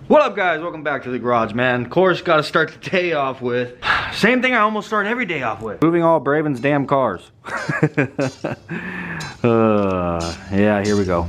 What up, guys? Welcome back to the garage, man. Of course, got to start the day off with same thing I almost start every day off with: moving all Braven's damn cars. Yeah, here we go.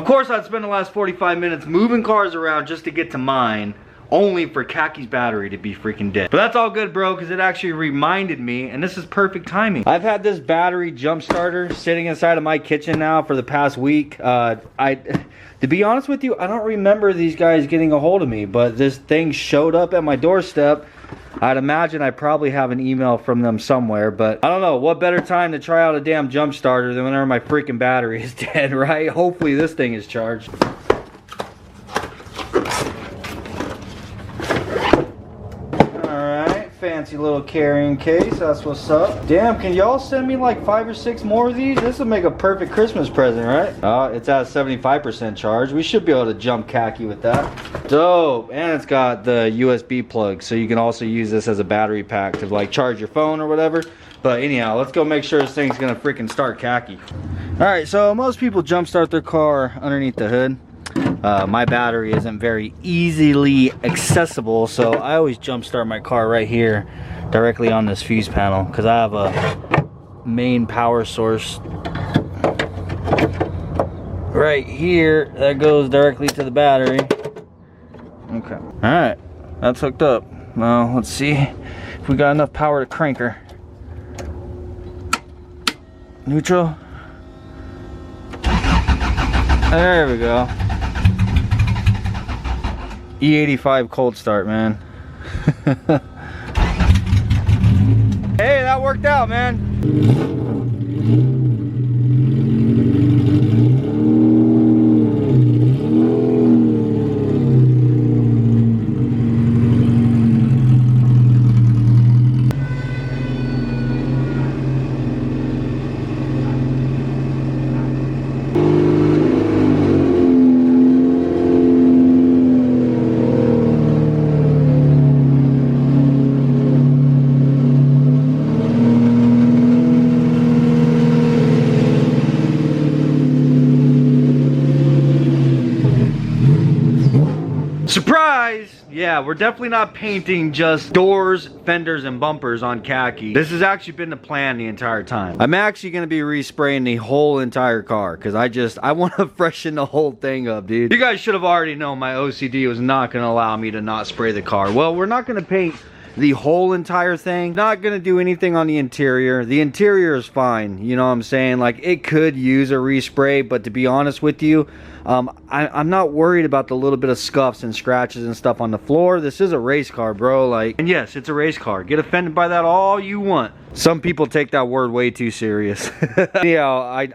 Of course, I'd spend the last 45 minutes moving cars around just to get to mine, only for Khaki's battery to be freaking dead. But that's all good, bro, because it actually reminded me, and this is perfect timing. I've had this battery jump starter sitting inside of my kitchen now for the past week. To be honest with you, I don't remember these guys getting a hold of me, but this thing showed up at my doorstep. I'd imagine I probably have an email from them somewhere, but I don't know. What better time to try out a damn jump starter than whenever my freaking battery is dead, right? Hopefully this thing is charged. Alright, fancy little carrying case. That's what's up. Damn, can y'all send me like 5 or 6 more of these? This would make a perfect Christmas present, right? It's at 75% charge. We should be able to jump Khaki with that. Dope. And it's got the USB plug, so you can also use this as a battery pack to like charge your phone or whatever. But anyhow, let's go make sure this thing's gonna freaking start Khaki. Alright, so most people jump start their car underneath the hood. My battery isn't very easily accessible, so I always jump start my car right here directly on this fuse panel, because I have a main power source right here that goes directly to the battery. Okay, all right, that's hooked up. Now let's see if we got enough power to crank her. Neutral. There we go. E85 cold start, man. Hey, that worked out, man. Surprise! Yeah, we're definitely not painting just doors, fenders, and bumpers on Khaki. This has actually been the plan the entire time. I'm actually going to be respraying the whole entire car, because I want to freshen the whole thing up, dude. You guys should have already known my OCD was not going to allow me to not spray the car. Well, we're not going to paint the whole entire thing. Not gonna do anything on the interior. The interior is fine, you know what I'm saying? Like, it could use a respray, but to be honest with you, I'm not worried about the little bit of scuffs and scratches and stuff on the floor. This is a race car, bro. Like, and yes, it's a race car. Get offended by that all you want. Some people take that word way too serious. Yeah,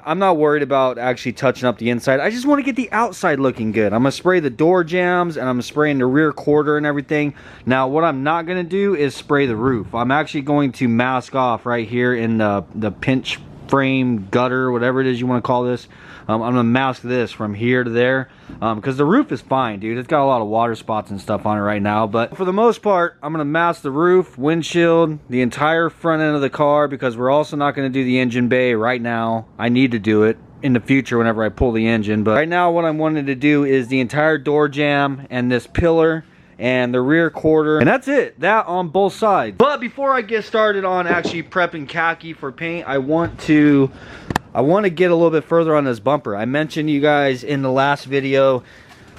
I'm not worried about actually touching up the inside. I just want to get the outside looking good. I'm gonna spray the door jambs, and I'm spraying the rear quarter and everything. Now, what I'm not gonna do is spray the roof. I'm actually going to mask off right here in the pinch frame, gutter, whatever it is you want to call this. I'm gonna mask this from here to there, because the roof is fine, dude. It's got a lot of water spots and stuff on it right now, but for the most part, I'm gonna mask the roof, windshield, the entire front end of the car, because we're also not gonna do the engine bay right now. I need to do it in the future whenever I pull the engine, but right now what I'm wanting to do is the entire door jamb and this pillar and the rear quarter, and that's it. That on both sides. But before I get started on actually prepping Khaki for paint, I want to get a little bit further on this bumper. I mentioned you guys in the last video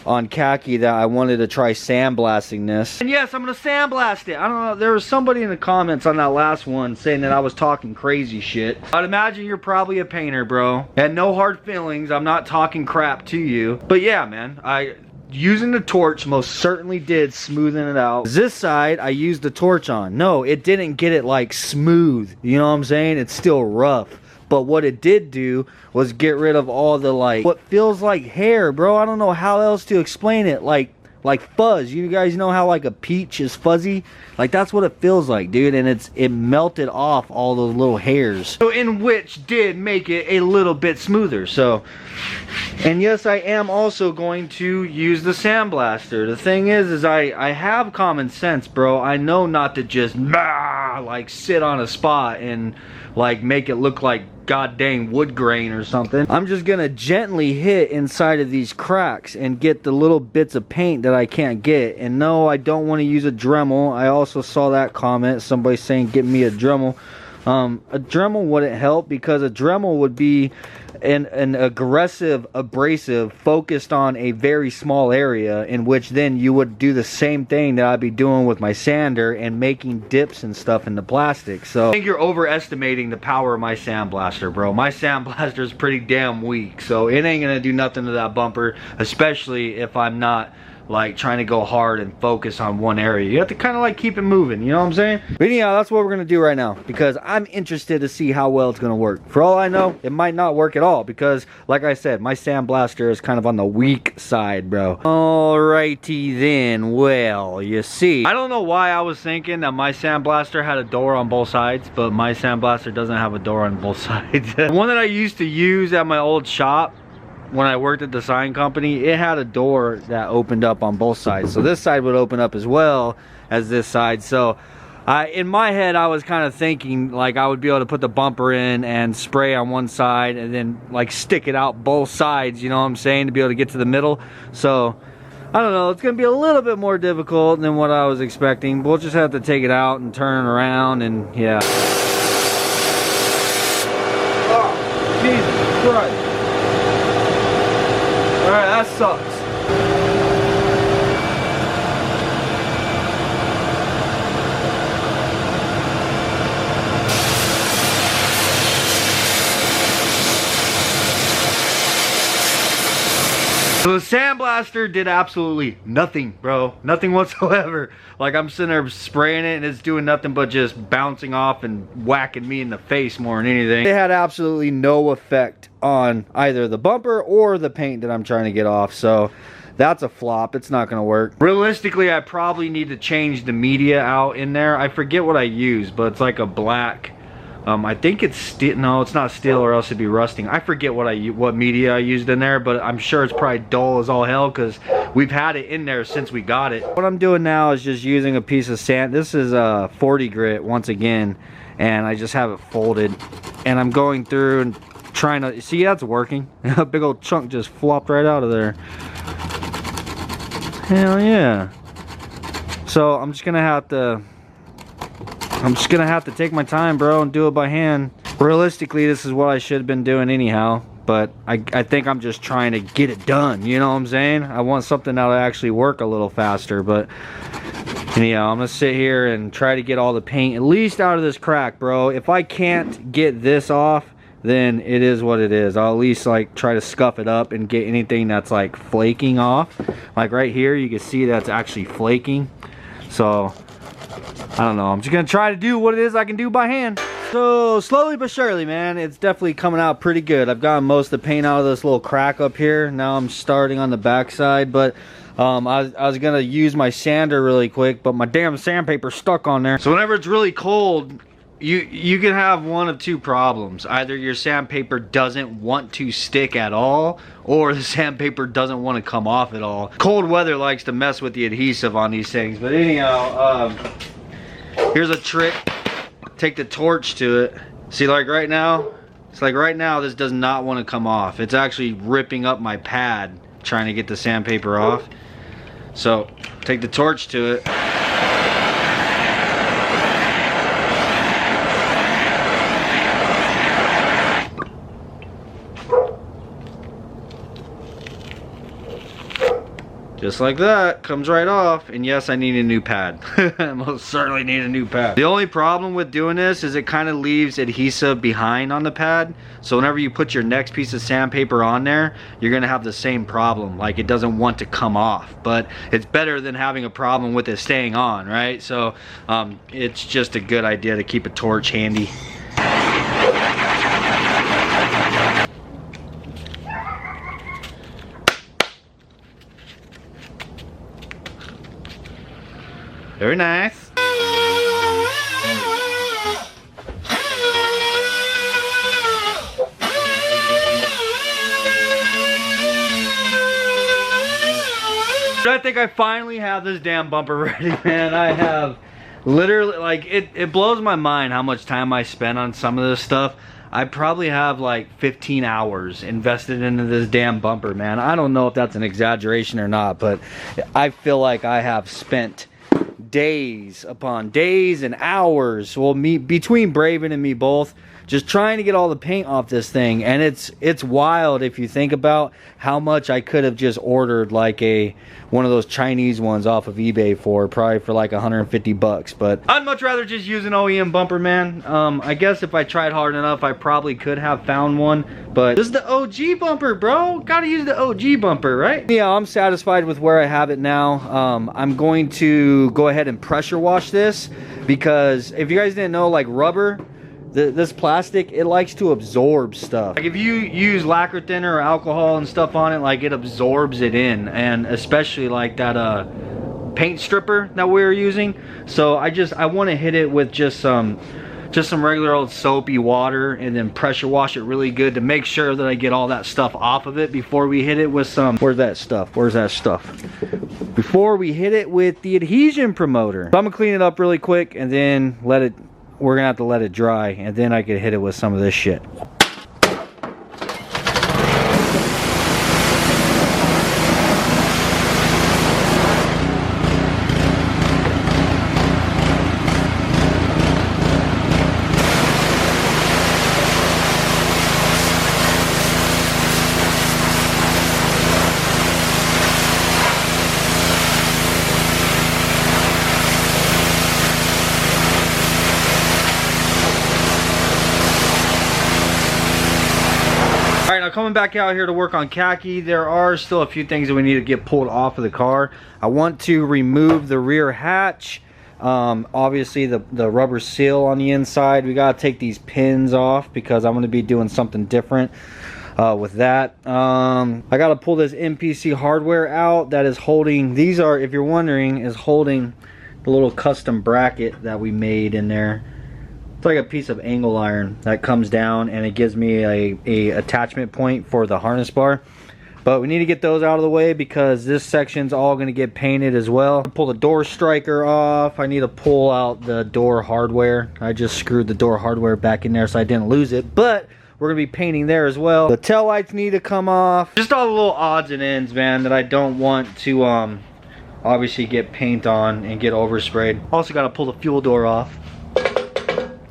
on Khaki that I wanted to try sandblasting this. And yes, I'm gonna sandblast it. I don't know, there was somebody in the comments on that last one saying that I was talking crazy shit. I'd imagine you're probably a painter, bro. And no hard feelings, I'm not talking crap to you. But yeah, man, using the torch most certainly did smoothen it out. This side, I used the torch on. No, it didn't get it like smooth. You know what I'm saying? It's still rough. But what it did do was get rid of all the like, what feels like hair, bro. I don't know how else to explain it. Like fuzz. You guys know how like a peach is fuzzy? Like that's what it feels like, dude. And it melted off all those little hairs. So in which did make it a little bit smoother. So, and yes, I am also going to use the sandblaster. The thing is I have common sense, bro. I know not to just like sit on a spot and like make it look like god dang wood grain or something. I'm just gonna gently hit inside of these cracks and get the little bits of paint that I can't get. And no, I don't want to use a Dremel. I also saw that comment, somebody saying get me a Dremel. A Dremel wouldn't help because a Dremel would be an aggressive abrasive focused on a very small area, in which then you would do the same thing that I'd be doing with my sander and making dips and stuff in the plastic. So I think you're overestimating the power of my sandblaster, bro. My sandblaster is pretty damn weak, so it ain't gonna do nothing to that bumper, especially if I'm not like trying to go hard and focus on one area. You have to kind of like keep it moving, you know what I'm saying? But anyhow, that's what we're gonna do right now, because I'm interested to see how well it's gonna work. For all I know, it might not work at all, because like I said, my sandblaster is kind of on the weak side, bro. Alrighty then, well, you see, I don't know why I was thinking that my sandblaster had a door on both sides, but my sandblaster doesn't have a door on both sides. The one that I used to use at my old shop when I worked at the sign company, it had a door that opened up on both sides. So this side would open up as well as this side. So in my head, I was kind of thinking like I would be able to put the bumper in and spray on one side and then like stick it out both sides, you know what I'm saying, to be able to get to the middle. So I don't know, it's gonna be a little bit more difficult than what I was expecting. We'll just have to take it out and turn it around, and yeah. Oh, Jesus Christ. Alright, that sucks. So the sandblaster did absolutely nothing, bro. Nothing whatsoever. Like I'm sitting there spraying it and it's doing nothing but just bouncing off and whacking me in the face more than anything. It had absolutely no effect on either the bumper or the paint that I'm trying to get off. So that's a flop. It's not gonna work. Realistically, I probably need to change the media out in there. I forget what I use, but it's like a black, I think it's steel. No, it's not steel, or else it'd be rusting. I forget what media I used in there, but I'm sure it's probably dull as all hell because we've had it in there since we got it. What I'm doing now is just using a piece of sand. This is a 40 grit once again, and I just have it folded, and I'm going through and trying to see that's working. A big old chunk just flopped right out of there. Hell yeah. So I'm just gonna have to take my time, bro, and do it by hand. Realistically, this is what I should have been doing anyhow, but I think I'm just trying to get it done, you know what I'm saying? I want something that'll actually work a little faster. But anyhow, I'm gonna sit here and try to get all the paint at least out of this crack, bro. If I can't get this off, then it is what it is. I'll at least like try to scuff it up and get anything that's like flaking off. Like right here, you can see that's actually flaking. So I don't know, I'm just gonna try to do what it is I can do by hand. So slowly but surely, man, it's definitely coming out pretty good. I've gotten most of the paint out of this little crack up here. Now I'm starting on the back side, but I was gonna use my sander really quick, but my damn sandpaper's stuck on there. So whenever it's really cold, you can have one of two problems. Either your sandpaper doesn't want to stick at all, or the sandpaper doesn't want to come off at all. Cold weather likes to mess with the adhesive on these things. But anyhow, here's a trick. Take the torch to it. See, like right now, it's like right now this does not want to come off. It's actually ripping up my pad trying to get the sandpaper off. So take the torch to it. Just like that, comes right off. And yes, I need a new pad. I most certainly need a new pad. The only problem with doing this is it kind of leaves adhesive behind on the pad. So whenever you put your next piece of sandpaper on there, you're gonna have the same problem. Like, it doesn't want to come off. But it's better than having a problem with it staying on, right? So it's just a good idea to keep a torch handy. Very nice. I think I finally have this damn bumper ready, man. I have literally, like, it blows my mind how much time I spend on some of this stuff. I probably have like 15 hours invested into this damn bumper, man. I don't know if that's an exaggeration or not, but I feel like I have spent days upon days and hours, well, between Braven and me both, just trying to get all the paint off this thing. And it's wild if you think about how much I could have just ordered like one of those Chinese ones off of eBay for probably for like 150 bucks. But I'd much rather just use an OEM bumper, man. I guess if I tried hard enough, I probably could have found one, but this is the OG bumper, bro. Gotta use the OG bumper, right? Yeah, I'm satisfied with where I have it now. I'm going to go ahead and pressure wash this, because if you guys didn't know, like rubber, this plastic, it likes to absorb stuff. Like if you use lacquer thinner or alcohol and stuff on it, like it absorbs it in, and especially like that paint stripper that we were using. So I want to hit it with just some regular old soapy water, and then pressure wash it really good to make sure that I get all that stuff off of it before we hit it with some, where's that stuff? Before we hit it with the adhesion promoter. So I'm gonna clean it up really quick, and then we're gonna have to let it dry, and then I can hit it with some of this shit. Now coming back out here to work on Khaki, there are still a few things that we need to get pulled off of the car. I want to remove the rear hatch. Obviously the rubber seal on the inside, we gotta take these pins off because I'm gonna be doing something different with that. I gotta pull this MPC hardware out that is holding, these are, if you're wondering, is holding the little custom bracket that we made in there. It's like a piece of angle iron that comes down, and it gives me a attachment point for the harness bar. But we need to get those out of the way because this section's all going to get painted as well. Pull the door striker off. I need to pull out the door hardware. I just screwed the door hardware back in there so I didn't lose it, but we're going to be painting there as well. The tail lights need to come off. Just all the little odds and ends, man, that I don't want to obviously get paint on and get oversprayed. Also got to pull the fuel door off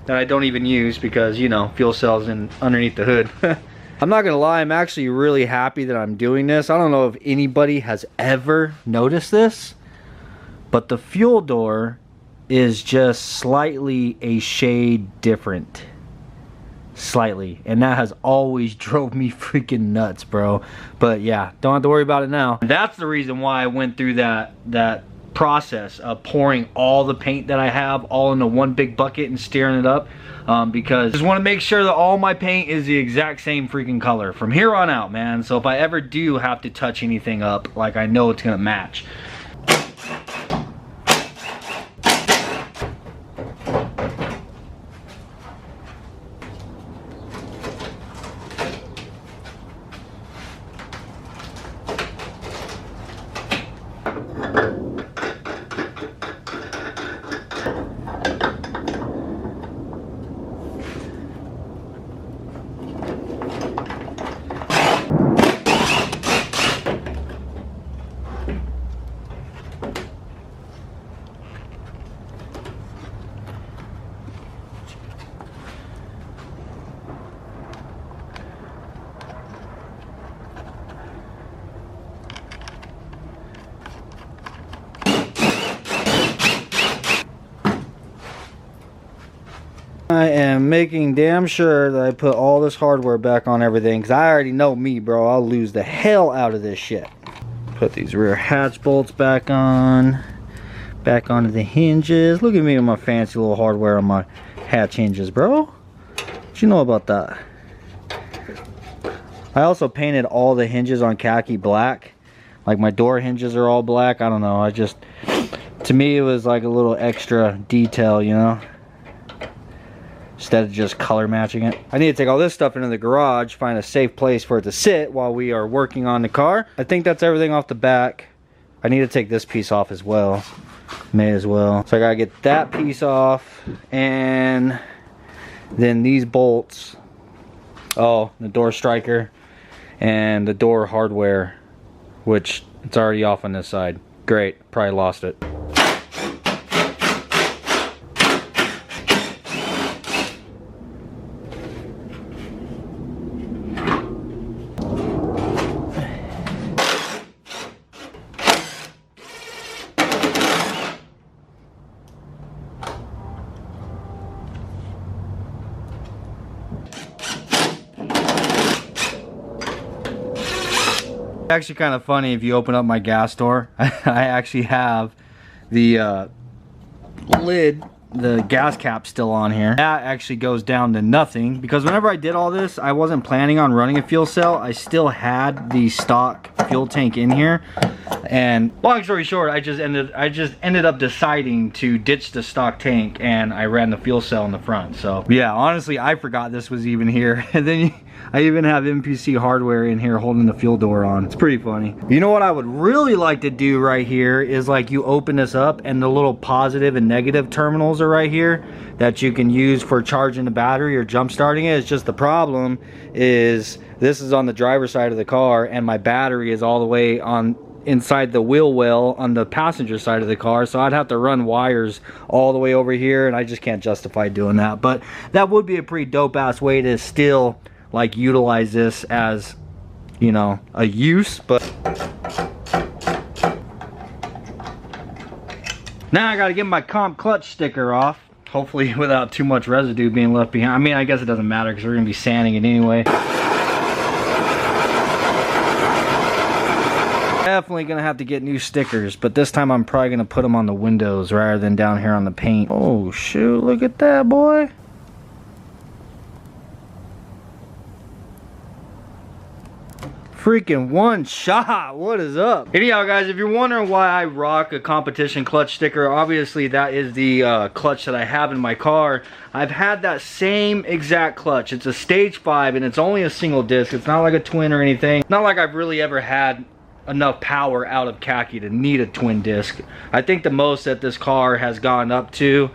that I don't even use because, you know, fuel cells in underneath the hood. I'm not gonna lie, I'm actually really happy that I'm doing this. I don't know if anybody has ever noticed this, but the fuel door is just slightly a shade different. Slightly. And that has always drove me freaking nuts, bro. But yeah, don't have to worry about it now. That's the reason why I went through that process of pouring all the paint that I have all into one big bucket and stirring it up, because I just want to make sure that all my paint is the exact same freaking color from here on out, man. So if I ever do have to touch anything up, like, I know it's gonna match. I am making damn sure that I put all this hardware back on everything, because I already know me, bro. I'll lose the hell out of this shit. Put these rear hatch bolts back on. Back onto the hinges. Look at me with my fancy little hardware on my hatch hinges, bro. What you know about that? I also painted all the hinges on Khaki black. Like my door hinges are all black. I don't know. To me it was like a little extra detail, you know, instead of just color matching it. I need to take all this stuff into the garage, find a safe place for it to sit while we are working on the car. I think that's everything off the back. I need to take this piece off as well. May as well. So I gotta get that piece off, and then these bolts. Oh, the door striker and the door hardware, which it's already off on this side. Great, probably lost it. Actually kind of funny, if you open up my gas door, I actually have the lid, the gas cap still on here. That actually goes down to nothing, because whenever I did all this, I wasn't planning on running a fuel cell. I still had the stock fuel tank in here, and long story short, I just ended up deciding to ditch the stock tank, and I ran the fuel cell in the front. So yeah, honestly, I forgot this was even here. And then I even have MPC hardware in here holding the fuel door on. It's pretty funny. You know what I would really like to do right here is, like, you open this up and the little positive and negative terminals are right here that you can use for charging the battery or jump starting it. It's just the problem is this is on the driver's side of the car and my battery is all the way on inside the wheel well on the passenger side of the car, so I'd have to run wires all the way over here, and I just can't justify doing that. But that would be a pretty dope ass way to still, like, utilize this as, you know, a use. But now I gotta get my comp clutch sticker off, hopefully without too much residue being left behind. I mean, I guess it doesn't matter because we're gonna be sanding it anyway. Definitely gonna have to get new stickers, but this time I'm probably gonna put them on the windows rather than down here on the paint. Oh shoot, look at that, boy. Freaking one shot. What is up? Anyhow, guys, if you're wondering why I rock a competition clutch sticker, obviously that is the clutch that I have in my car. I've had that same exact clutch. It's a stage 5 and it's only a single disc. It's not like a twin or anything. Not like I've really ever had enough power out of Khaki to need a twin disc. I think the most that this car has gone up to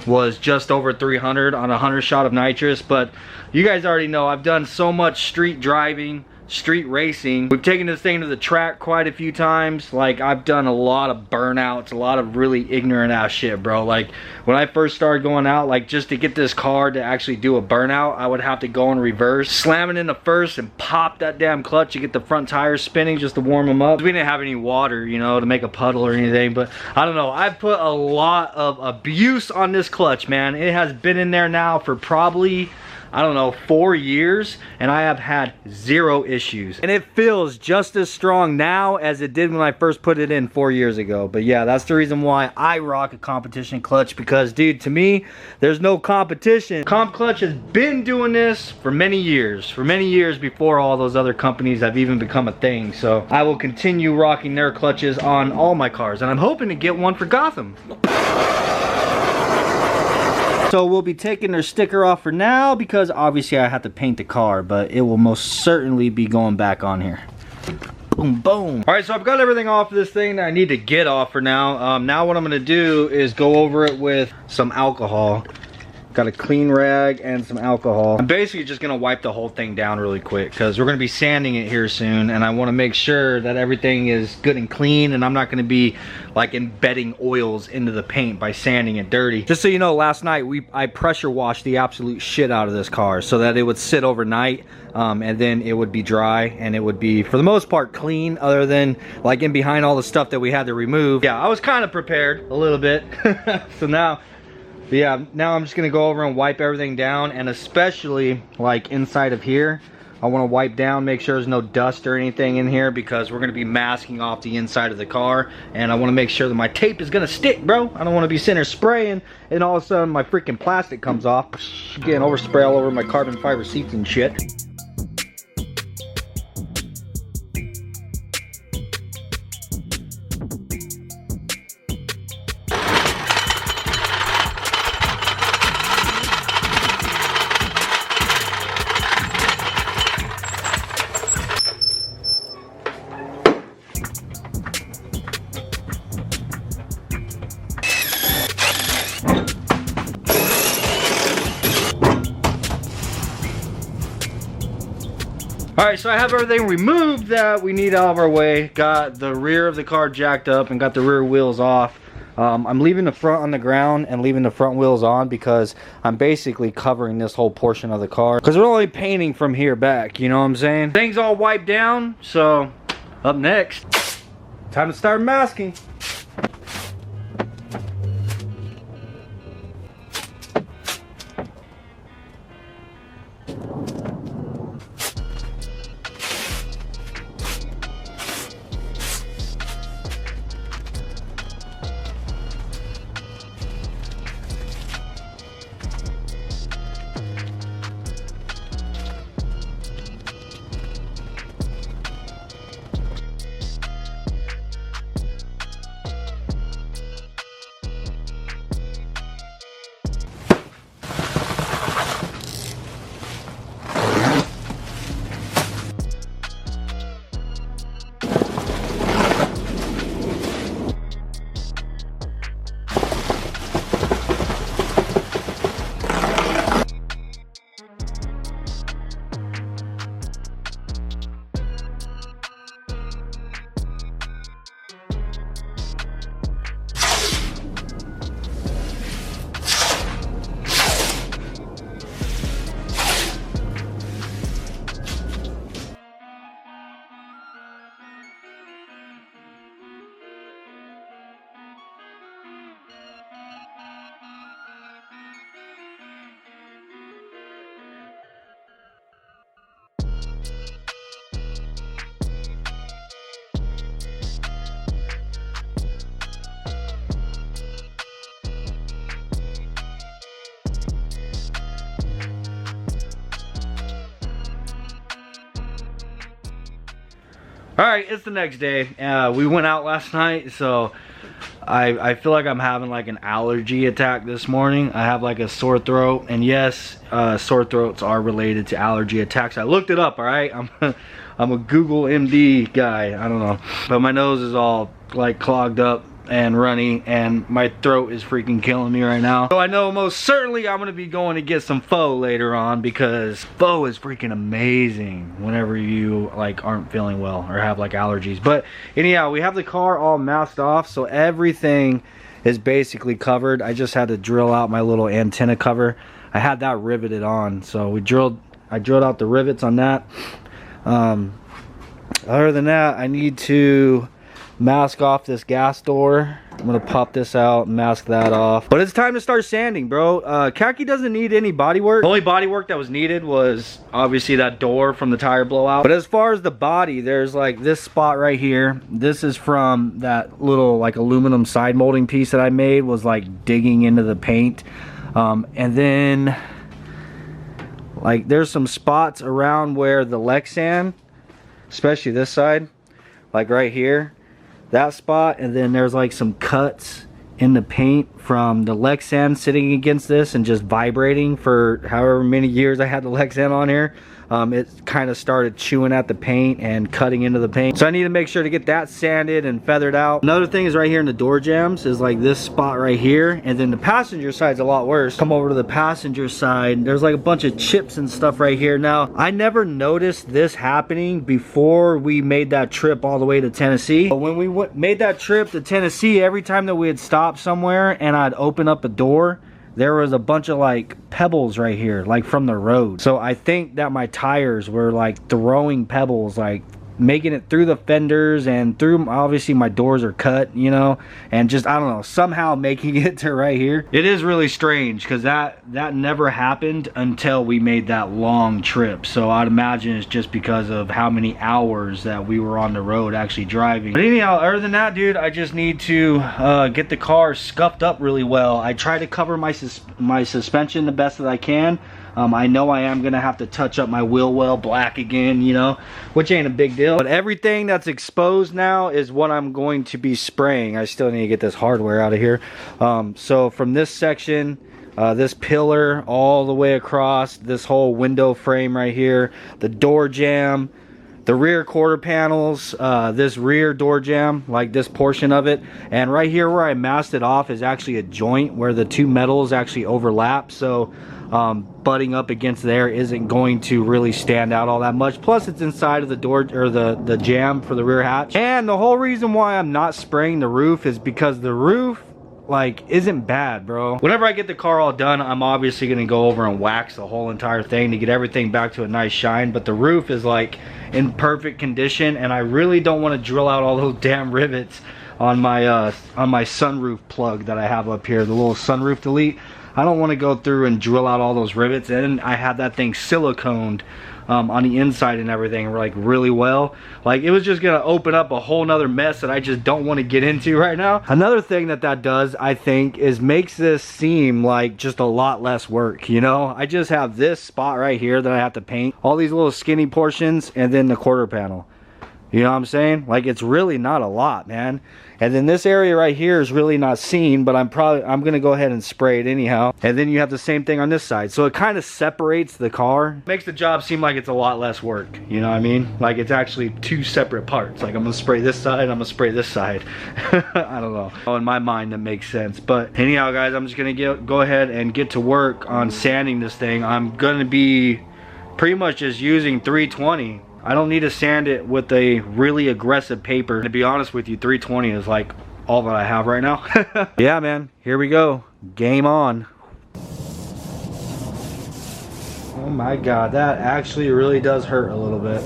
was just over 300 on a 100 shot of nitrous. But you guys already know I've done so much street driving, street racing. We've taken this thing to the track quite a few times. Like, I've done a lot of burnouts, a lot of really ignorant ass shit, bro. Like, when I first started going out, like, just to get this car to actually do a burnout, I would have to go in reverse, slam it in the first and pop that damn clutch to get the front tires spinning just to warm them up. We didn't have any water, you know, to make a puddle or anything. But I don't know, I've put a lot of abuse on this clutch, man. It has been in there now for probably, I don't know, 4 years, and I have had 0 issues. And it feels just as strong now as it did when I first put it in 4 years ago. But yeah, that's the reason why I rock a competition clutch, because, dude, to me, there's no competition. Comp Clutch has been doing this for many years before all those other companies have even become a thing. So I will continue rocking their clutches on all my cars, and I'm hoping to get one for Gotham. So we'll be taking their sticker off for now, because obviously I have to paint the car, but it will most certainly be going back on here. Boom, boom. All right, so I've got everything off of this thing that I need to get off for now. Now what I'm gonna do is go over it with some alcohol. Got a clean rag and some alcohol. I'm basically just gonna wipe the whole thing down really quick, because we're gonna be sanding it here soon, and I wanna make sure that everything is good and clean, and I'm not gonna be like embedding oils into the paint by sanding it dirty. Just so you know, last night I pressure washed the absolute shit out of this car so that it would sit overnight, and then it would be dry, and it would be, for the most part, clean, other than like in behind all the stuff that we had to remove. Yeah, I was kind of prepared a little bit. So now But yeah, now I'm just gonna go over and wipe everything down, and especially like inside of here, I want to wipe down, make sure there's no dust or anything in here, because we're gonna be masking off the inside of the car, and I want to make sure that my tape is gonna stick, bro. I don't want to be sitting there spraying and all of a sudden my freaking plastic comes off, getting overspray all over my carbon fiber seats and shit. Alright, so I have everything removed that we need out of our way. Got the rear of the car jacked up and got the rear wheels off. I'm leaving the front on the ground and leaving the front wheels on because I'm basically covering this whole portion of the car. Because we're only painting from here back, you know what I'm saying? Things all wiped down, so up next, time to start masking. Alright, it's the next day. We went out last night, so I feel like I'm having like an allergy attack this morning. I have like a sore throat, and yes, sore throats are related to allergy attacks. I looked it up, alright? I'm a Google MD guy, I don't know. But my nose is all like clogged up and runny, and my throat is freaking killing me right now. So I know most certainly I'm gonna be going to get some pho later on, because pho is freaking amazing whenever you like aren't feeling well or have like allergies. But anyhow, we have the car all masked off, so everything is basically covered. I just had to drill out my little antenna cover. I had that riveted on, so I drilled out the rivets on that. Other than that, I need to mask off this gas door. I'm gonna pop this out and mask that off. But it's time to start sanding, bro. Khaki doesn't need any body work. The only body work that was needed was obviously that door from the tire blowout. But as far as the body, there's like this spot right here. This is from that little like aluminum side molding piece that I made, was like digging into the paint. And then like there's some spots around where the Lexan, especially this side, like right here, that spot, and then there's like some cuts in the paint from the Lexan sitting against this and just vibrating for however many years I had the Lexan on here. It kind of started chewing at the paint and cutting into the paint, so I need to make sure to get that sanded and feathered out. Another thing is right here in the door jambs is like this spot right here, and then the passenger side's a lot worse. Come over to the passenger side, there's like a bunch of chips and stuff right here. Now I never noticed this happening before we made that trip all the way to Tennessee, but when we made that trip to Tennessee, every time that we had stopped somewhere and I'd open up a door, there was a bunch of like pebbles right here, like from the road. So I think that my tires were like throwing pebbles like making it through the fenders and through, obviously my doors are cut, you know, and just, I don't know, somehow making it to right here. It is really strange because that never happened until we made that long trip. So I'd imagine it's just because of how many hours that we were on the road actually driving. But anyhow, other than that, dude, I just need to get the car scuffed up really well. I try to cover my suspension the best that I can. I know I am gonna have to touch up my wheel well black again, you know, which ain't a big deal. But everything that's exposed now is what I'm going to be spraying. I still need to get this hardware out of here. So from this section, this pillar all the way across, this whole window frame right here, the door jamb, the rear quarter panels, this rear door jamb, like this portion of it, and right here where I masked it off is actually a joint where the two metals actually overlap. So butting up against there isn't going to really stand out all that much. Plus it's inside of the door, or the jamb for the rear hatch. And the whole reason why I'm not spraying the roof is because the roof like isn't bad, bro. Whenever I get the car all done, I'm obviously gonna go over and wax the whole entire thing to get everything back to a nice shine. But the roof is like in perfect condition, and I really don't want to drill out all those damn rivets on my sunroof plug that I have up here, the little sunroof delete. I don't want to go through and drill out all those rivets, and I have that thing siliconed on the inside and everything like really well. Like it was just gonna open up a whole nother mess that I just don't want to get into right now. Another thing that does, I think, is makes this seem like just a lot less work, you know. I just have this spot right here that I have to paint, all these little skinny portions, and then the quarter panel. You know what I'm saying? Like it's really not a lot, man. And then this area right here is really not seen, but I'm gonna go ahead and spray it anyhow. And then you have the same thing on this side. So it kind of separates the car. Makes the job seem like it's a lot less work. You know what I mean? Like it's actually two separate parts. Like I'm gonna spray this side, I'm gonna spray this side. I don't know. Oh, in my mind that makes sense. But anyhow, guys, I'm just gonna go ahead and get to work on sanding this thing. I'm gonna be pretty much just using 320. I don't need to sand it with a really aggressive paper. To be honest with you, 320 is like all that I have right now. Yeah, man, here we go. Game on. Oh my God, that actually really does hurt a little bit.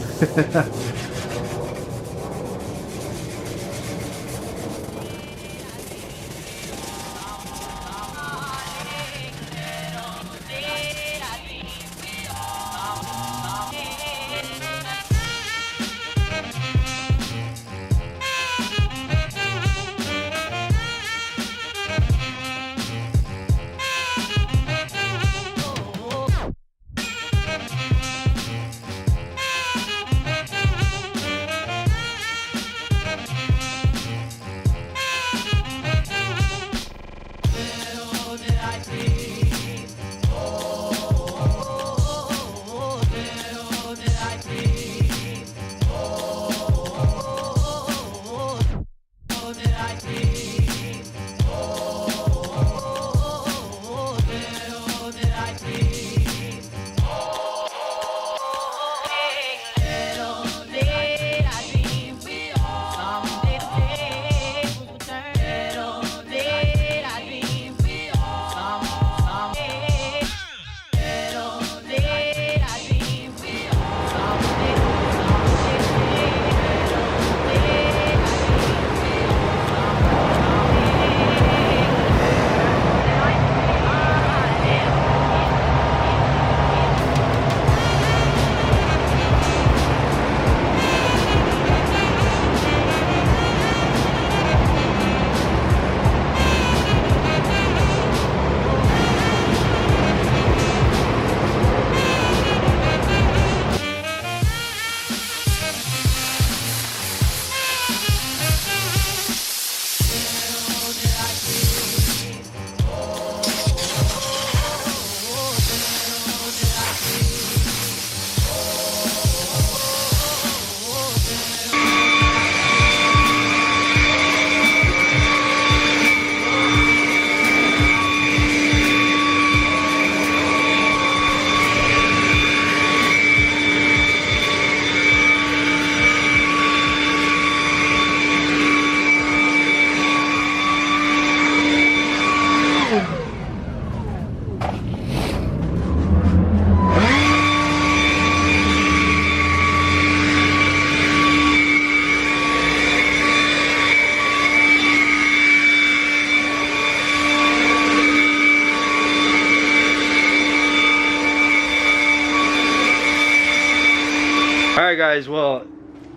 Alright guys, well,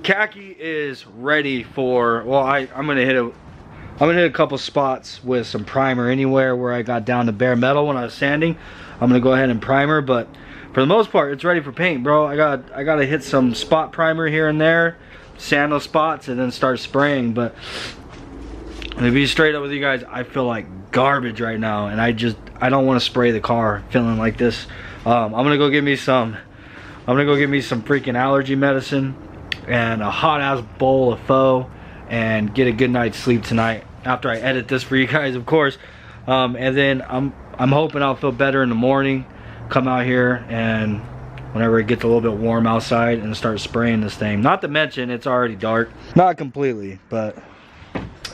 Khaki is ready for, well, I'm gonna hit a couple spots with some primer anywhere where I got down to bare metal when I was sanding. I'm gonna go ahead and primer, but for the most part it's ready for paint, bro. I gotta hit some spot primer here and there, sand those spots, and then start spraying. But to be straight up with you guys, I feel like garbage right now, and I don't want to spray the car feeling like this. I'm gonna go get me some freaking allergy medicine and a hot ass bowl of pho and get a good night's sleep tonight after I edit this for you guys, of course. And then I'm hoping I'll feel better in the morning, come out here and whenever it gets a little bit warm outside and start spraying this thing. Not to mention it's already dark, not completely, but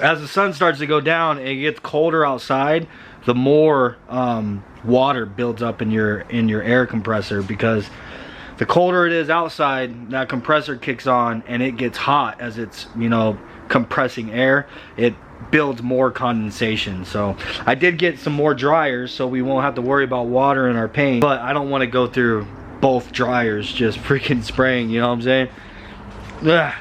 as the sun starts to go down and it gets colder outside, the more water builds up in your air compressor, because the colder it is outside, that compressor kicks on and it gets hot as it's, you know, compressing air. It builds more condensation. So I did get some more dryers so we won't have to worry about water in our paint, but I don't want to go through both dryers just freaking spraying, you know what I'm saying? Ugh.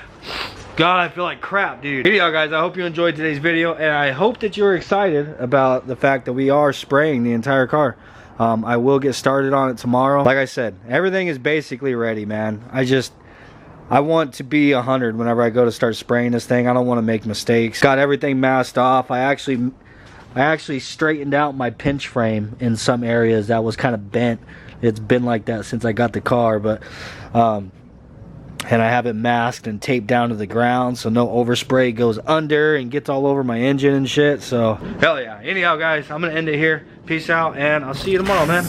God, I feel like crap, dude. Anyhow guys, I hope you enjoyed today's video, and I hope that you're excited about the fact that we are spraying the entire car. I will get started on it tomorrow. Like I said, everything is basically ready, man. I want to be 100 whenever I go to start spraying this thing. I don't want to make mistakes. Got everything masked off. I actually straightened out my pinch frame in some areas that was kind of bent. It's been like that since I got the car, but and I have it masked and taped down to the ground so no overspray goes under and gets all over my engine and shit. So hell yeah. Anyhow guys, I'm gonna end it here. Peace out, and I'll see you tomorrow, man.